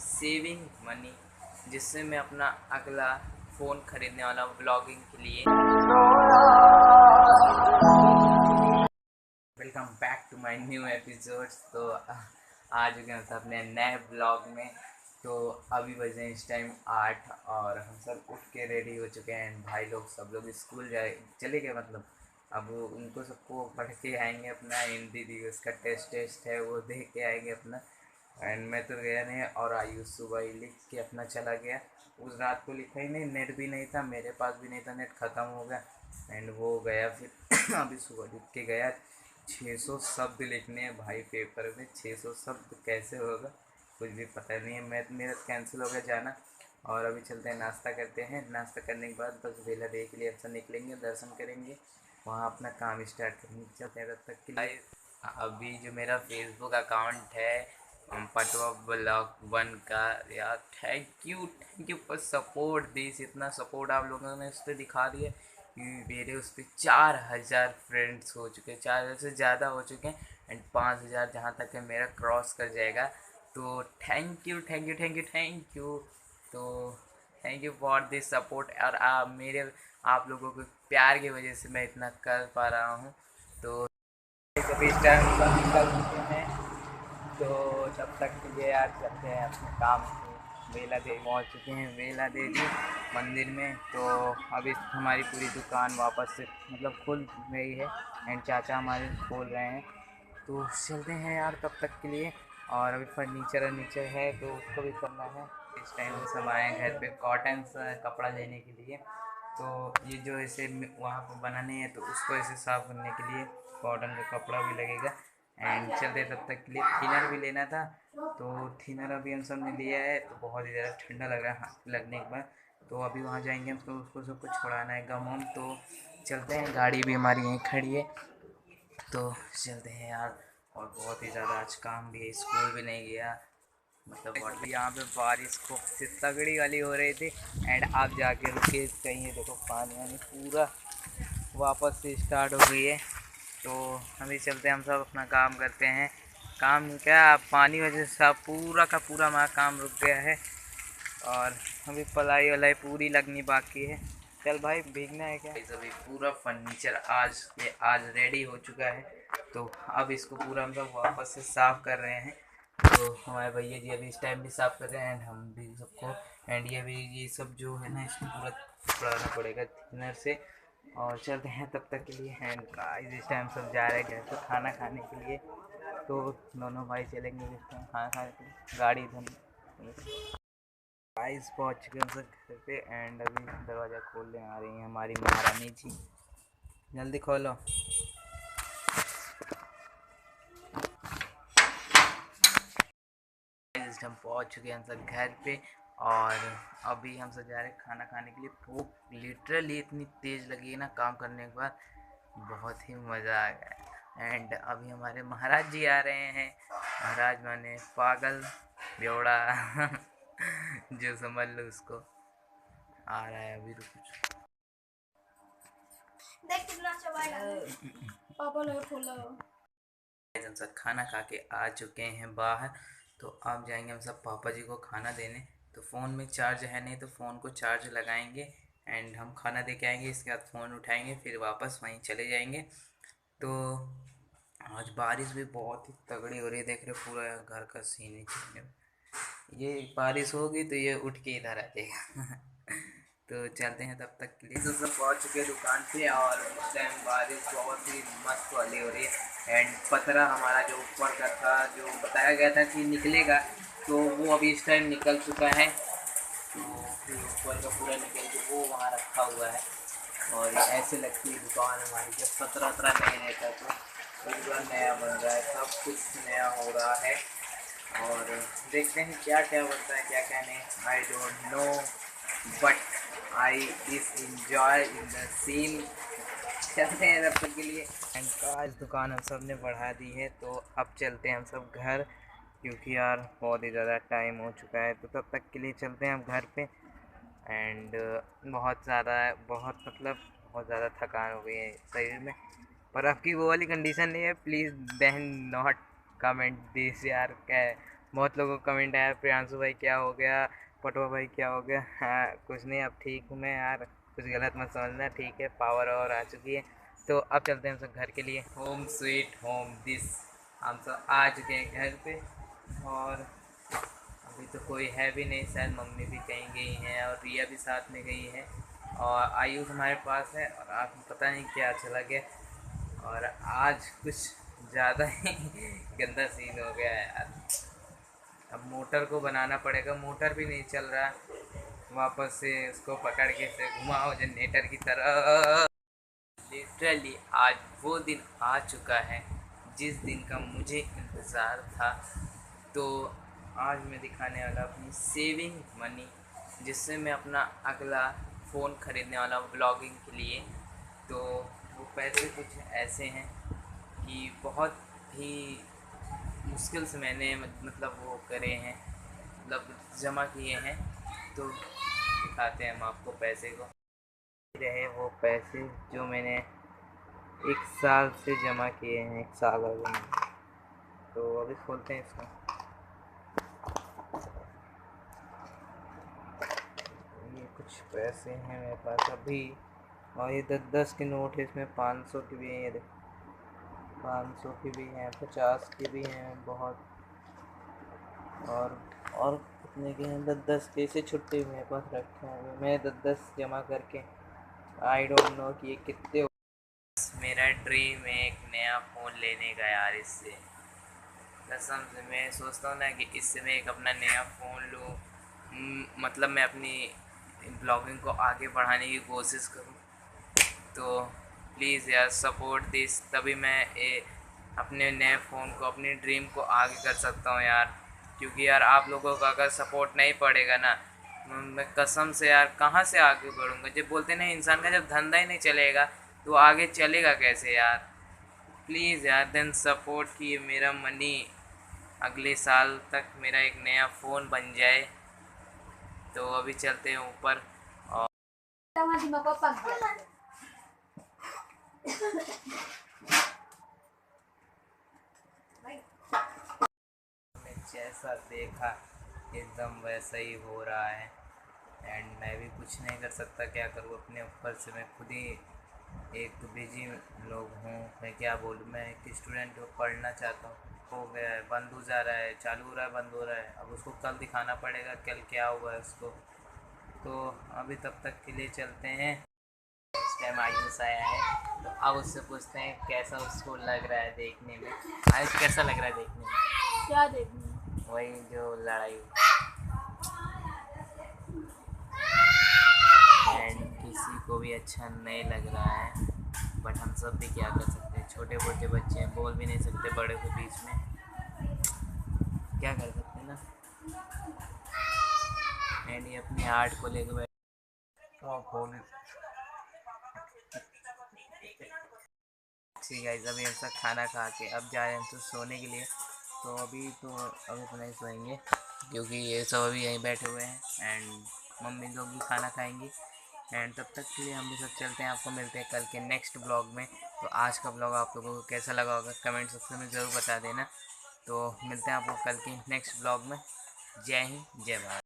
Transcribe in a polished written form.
Saving money, जिससे मैं अपना अगला फ़ोन ख़रीदने वाला हूँ ब्लॉगिंग के लिए। Welcome back to my new episodes. तो आ चुके हैं अपने नए ब्लॉग में। तो अभी बजे इस टाइम 8 और हम सब उठ के रेडी हो चुके हैं। भाई लोग सब लोग स्कूल चले गए, मतलब अब उनको सबको पढ़ के आएंगे अपना हिंदी दिवस का टेस्ट है, वो दे के आएंगे अपना। एंड मैं तो गया नहीं, और आयुष सुबह ही लिख के अपना चला गया। उस रात को लिखा ही नहीं, नेट भी नहीं था, मेरे पास भी नहीं था, नेट ख़त्म हो गया। एंड वो गया फिर अभी सुबह लिख के गया। 600 शब्द लिखने हैं भाई पेपर में। 600 शब्द कैसे होगा कुछ भी पता नहीं है। मैं मेरा कैंसिल हो गया जाना। और अभी चलते हैं, नाश्ता करते हैं। नाश्ता करने के बाद बस बेला दे के लिए अब से निकलेंगे, दर्शन करेंगे, वहाँ अपना काम स्टार्ट करेंगे। चलते हैं तब तक के लिए। अभी जो मेरा फेसबुक अकाउंट है पटवा ब्लॉग 1 का, यार thank you for support this. इतना सपोर्ट आप लोगों ने उस पर दिखा दिया कि मेरे उस पर 4000 फ्रेंड्स हो चुके हैं, 4000 से ज़्यादा हो चुके हैं। एंड 5000 जहाँ तक है मेरा क्रॉस कर जाएगा। तो थैंक यू। तो thank you for this support. और आप लोगों के प्यार की वजह से मैं इतना कर पा रहा हूँ। तो कभी इस टाइम सब निकल चुके हैं, तो तब तक के लिए यार चलते हैं अपने काम से। बेला देवी पहुँच चुके हैं, बेला देवी मंदिर में। तो अभी हमारी पूरी दुकान वापस से मतलब खुल गई है। एंड चाचा हमारे खोल रहे हैं, तो चलते हैं यार तब तक के लिए। और अभी फर्नीचर है तो उसको भी करना है। इस टाइम से सब आए हैं घर पे कॉटन सा कपड़ा लेने के लिए। तो ये जो ऐसे वहाँ पर बनाने हैं, तो उसको ऐसे साफ़ करने के लिए कॉटन का कपड़ा भी लगेगा। एंड चलते तब तक के लिए। थिनर भी लेना था, तो थिनर अभी हम सब ने लिया है। तो बहुत ही ज़्यादा ठंडा लग रहा है हाथ लगने के बाद। तो अभी वहाँ जाएंगे हम, तो उसको सबको छुड़ाना है गम हम। तो चलते हैं, गाड़ी भी हमारी यहीं खड़ी है, तो चलते हैं यार। और बहुत ही ज़्यादा आज काम भी है, स्कूल भी नहीं गया, मतलब और यहाँ पे बारिश खूब से तगड़ी वाली हो रही थी। एंड आप जाके रुके कहीं, देखो पानी वानी पूरा वापस से स्टार्ट हो गई है। तो अभी चलते हैं, हम सब अपना काम करते हैं। काम क्या, पानी वजह से सब पूरा का पूरा हमारा काम रुक गया है। और अभी पलाई वलाई पूरी लगनी बाकी है। चल भाई, भीगना है क्या? अभी पूरा फर्नीचर आज रेडी हो चुका है। तो अब इसको पूरा हम लोग वापस से साफ़ कर रहे हैं। तो हमारे भैया जी अभी इस टाइम भी साफ़ कर रहे हैं, एंड हम भी सबको। एंड ये भी ये सब जो है ना, इसको पूरा छुड़ाना पड़ेगा थिनर से। और चलते हैं तब तक के लिए। एंड गाइस इस टाइम सब जा रहे हैं घर पे खाना खाने के लिए। तो दोनों भाई चलेंगे इस टाइम खाना खाने के लिए, गाड़ी इधर। गाइस पहुंच चुके हैं सब घर पे। एंड अभी दरवाज़ा खोलने आ रही है हमारी महारानी जी, जल्दी खोलो। हम पहुंच चुके हैं सब घर पे। और अभी हम सब जा रहे हैं खाना खाने के लिए। भूख लिटरली इतनी तेज़ लगी है ना काम करने के बाद, बहुत ही मज़ा आ गया। एंड अभी हमारे महाराज जी आ रहे हैं। महाराज माने पागल बेवड़ा जो समझ लो उसको, आ रहा है अभी। रुक देख कितना पापा लोग खोला। हम सब खाना खा के आ चुके हैं बाहर। तो अब जाएंगे हम सब पापा जी को खाना देने। तो फ़ोन में चार्ज है नहीं, तो फ़ोन को चार्ज लगाएंगे। एंड हम खाना दे के आएंगे, इसके बाद फ़ोन उठाएंगे, फिर वापस वहीं चले जाएंगे। तो आज बारिश भी बहुत ही तगड़ी हो रही है, देख रहे हो पूरा घर का सीन है। ये बारिश होगी तो ये उठ के इधर आ जाएगा तो चलते हैं तब तक के लिए। तो सब पहुँच चुके हैं दुकान पे, और उस टाइम बारिश बहुत ही मस्त वाली हो रही है। एंड पतरा हमारा जो ऊपर का था, जो बताया गया था कि निकलेगा, तो वो अभी इस टाइम निकल चुका है। तो फिर ऊपर का पूरा निकल के वो वहाँ रखा हुआ है। और ऐसे लगती है दुकान हमारी, जब पतरा वतरा नहीं रहता तो पूरा नया बन रहा है, सब कुछ नया हो रहा है। और देखते हैं क्या क्या बनता है, क्या क्या नहीं, I don't know, but I is enjoy in the scene. चलते हैं तब तक के लिए। एंड आज दुकान हम सब ने बढ़ा दी है, तो अब चलते हैं हम सब घर, क्योंकि यार बहुत ही ज़्यादा टाइम हो चुका है। तो तब तक के लिए चलते हैं हम घर पे। एंड बहुत ज़्यादा थकान हो गई है शरीर में। पर आपकी वो वाली कंडीशन नहीं है, please then not comment this यार। क्या है, बहुत लोगों को कमेंट आया प्रियांशु भाई क्या हो गया, पटवा भाई क्या हो गया। हाँ कुछ नहीं, अब ठीक हूँ मैं यार, कुछ गलत मत समझना, ठीक है, पावर और आ चुकी है। तो अब चलते हैं हम सब घर के लिए, होम स्वीट होम दिस। हम सब आ चुके हैं घर पे और अभी तो कोई है भी नहीं, शायद मम्मी भी कहीं गई हैं और रिया भी साथ में गई है और आयुष हमारे पास है और आप पता नहीं क्या चला गया। और आज कुछ ज़्यादा ही गंदा सीन हो गया है यार। अब मोटर को बनाना पड़ेगा, मोटर भी नहीं चल रहा, वापस से उसको पकड़ के से घुमाओ जनरेटर की तरह। लिटरली आज वो दिन आ चुका है जिस दिन का मुझे इंतज़ार था। तो आज मैं दिखाने वाला अपनी सेविंग मनी, जिससे मैं अपना अगला फ़ोन ख़रीदने वाला हूँ ब्लॉगिंग के लिए। तो वो पैसे कुछ ऐसे हैं कि बहुत ही मुश्किल से मैंने मतलब वो करे हैं, मतलब जमा किए हैं। तो दिखाते हैं हम आपको पैसे को। रहे वो पैसे जो मैंने 1 साल से जमा किए हैं, 1 साल हो गए। तो अभी खोलते हैं इसको। ये कुछ पैसे हैं मेरे पास अभी, और ये 10-10 के नोट है, इसमें 500 की भी हैं, ये 500 की भी हैं, 50 की भी हैं बहुत, और कितने के हैं, 10-10 के से छुट्टे मेरे पास रखे हैं। मैं 10-10 जमा करके आई डोंट नो कि ये कितने। मेरा ड्रीम है एक नया फ़ोन लेने का यार। इससे कसम से मैं सोचता हूँ ना कि इससे मैं एक अपना नया फ़ोन लूँ, मतलब मैं अपनी ब्लॉगिंग को आगे बढ़ाने की कोशिश करूँ। तो प्लीज़ यार सपोर्ट दिस, तभी मैं अपने नए फ़ोन को, अपनी ड्रीम को आगे कर सकता हूँ यार। क्योंकि यार आप लोगों का अगर सपोर्ट नहीं पड़ेगा ना, मैं कसम से यार कहाँ से आगे बढ़ूँगा। जब बोलते ना इंसान का जब धंधा ही नहीं चलेगा तो आगे चलेगा कैसे यार। प्लीज़ यार देन सपोर्ट कि मेरा मनी अगले साल तक मेरा एक नया फ़ोन बन जाए। तो अभी चलते हैं ऊपर और जैसा देखा एकदम वैसा ही हो रहा है। एंड मैं भी कुछ नहीं कर सकता, क्या करूँ, अपने ऊपर से मैं खुद ही एक बिजी लोग हूँ। मैं क्या बोलूँ, मैं एक स्टूडेंट को पढ़ना चाहता हूँ, हो गया है, बंद हो जा रहा है, चालू हो रहा है, बंद हो रहा है। अब उसको कल दिखाना पड़ेगा कल क्या हुआ है उसको। तो अभी तब तक के लिए चलते हैं। इस टाइम आयुष आया है तो अब उससे पूछते हैं कैसा उसको लग रहा है देखने में। आयुष कैसा लग रहा है देखने में? क्या देखना? वही जो लड़ाई। एंड किसी को भी अच्छा नहीं लग रहा है, बट हम सब भी क्या कर सकते हैं, छोटे मोटे बच्चे हैं, बोल भी नहीं सकते बड़े के बीच में, क्या कर सकते हैं ना। एंड ये अपनी आर्ट को लेकर बैठ ठीक है। अभी हम सब खाना खा के अब जा रहे हैं तो सोने के लिए। तो अभी तो नहीं सोएंगे क्योंकि ये सब अभी यहीं बैठे हुए हैं एंड मम्मी लोग भी खाना खाएंगी। एंड तब तक के लिए हम भी सब चलते हैं, आपको मिलते हैं कल के नेक्स्ट ब्लॉग में। तो आज का ब्लॉग आप लोगों को कैसा लगा होगा कमेंट सेक्शन में ज़रूर बता देना। तो मिलते हैं आपको कल के नेक्स्ट ब्लॉग में। जय हिंद, जय भारत।